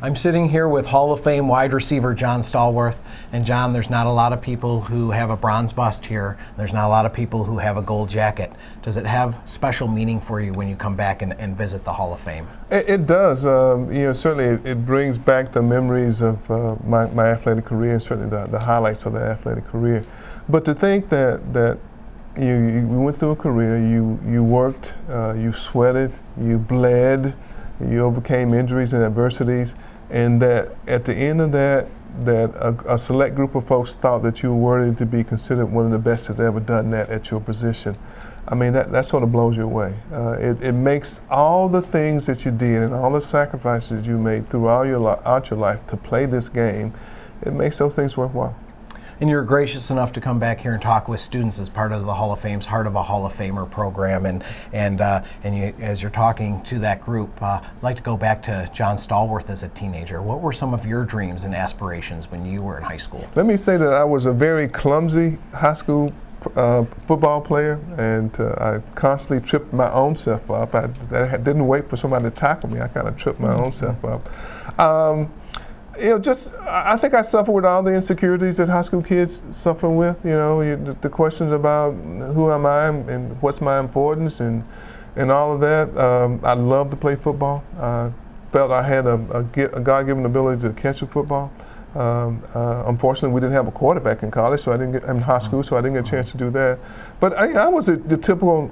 I'm sitting here with Hall of Fame wide receiver John Stallworth. And John, there's not a lot of people who have a bronze bust here. There's not a lot of people who have a gold jacket. Does it have special meaning for you when you come back and visit the Hall of Fame? It does. Certainly it brings back the memories of my athletic career, and certainly the highlights of the athletic career. But to think that you went through a career, you worked, you sweated, you bled, you overcame injuries and adversities, and that at the end of that a select group of folks thought that you were worthy to be considered one of the best that's ever done that at your position. I mean, that sort of blows you away. It makes all the things that you did and all the sacrifices you made throughout your life to play this game, it makes those things worthwhile. And you're gracious enough to come back here and talk with students as part of the Hall of Fame's Heart of a Hall of Famer program. And you, as you're talking to that group, I'd like to go back to John Stallworth as a teenager. What were some of your dreams and aspirations when you were in high school? Let me say that I was a very clumsy high school football player, and I constantly tripped my own self up. I didn't wait for somebody to tackle me. I kind of tripped my own self up. I think I suffer with all the insecurities that high school kids suffer with. The questions about who am I and what's my importance and all of that. I love to play football. I felt I had a God-given ability to catch a football. Unfortunately, we didn't have a quarterback in college, so I didn't get in high school, so I didn't get a chance to do that. But I was the typical,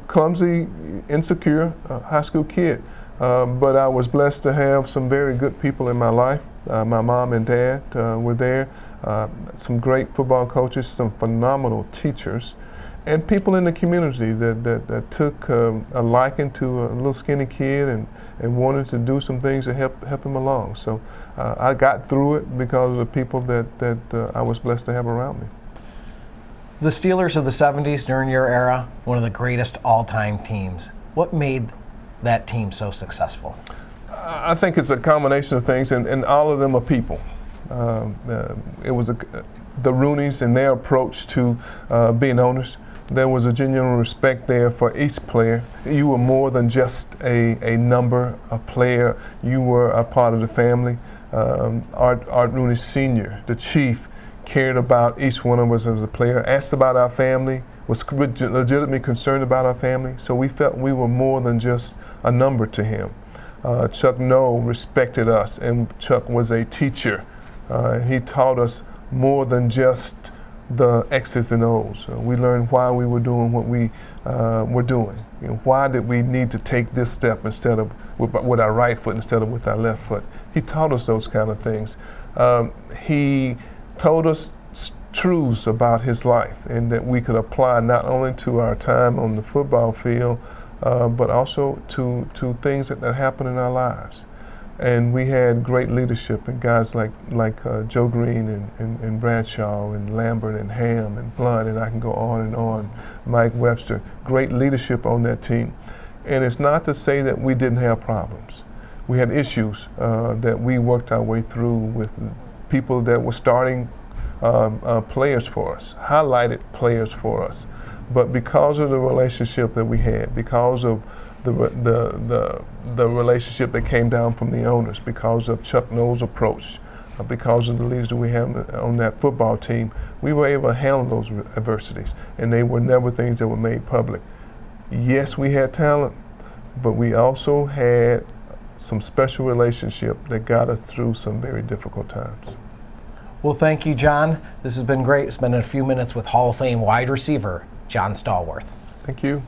clumsy, insecure high school kid. But I was blessed to have some very good people in my life. My mom and dad were there, some great football coaches, some phenomenal teachers, and people in the community that took a liking to a little skinny kid and wanted to do some things to help him along. So I got through it because of the people that I was blessed to have around me. The Steelers of the 70s, during your era, one of the greatest all-time teams. What made that team so successful? I think it's a combination of things, and all of them are people. It was the Rooneys and their approach to being owners. There was a genuine respect there for each player. You were more than just a number, a player. You were a part of the family. Art Rooney Sr., the chief, cared about each one of us as a player, asked about our family, was legitimately concerned about our family. So we felt we were more than just a number to him. Chuck Noll respected us, and Chuck was a teacher. He taught us more than just the X's and O's. We learned why we were doing what we were doing. Why did we need to take this step instead of with our right foot instead of with our left foot? He taught us those kind of things. He told us truths about his life, and that we could apply not only to our time on the football field, but also to things that happen in our lives. And we had great leadership and guys like Joe Green and Bradshaw and Lambert and Ham and Blunt, and I can go on, Mike Webster. Great leadership on that team. And it's not to say that we didn't have problems. We had issues that we worked our way through with people that were starting players for us, highlighted players for us. But because of the relationship that we had, because of the relationship that came down from the owners, because of Chuck Noll's approach, because of the leaders that we have on that football team, we were able to handle those adversities, and they were never things that were made public. Yes, we had talent, but we also had some special relationship that got us through some very difficult times. Well, thank you, John. This has been great. Spending a few minutes with Hall of Fame wide receiver John Stallworth. Thank you.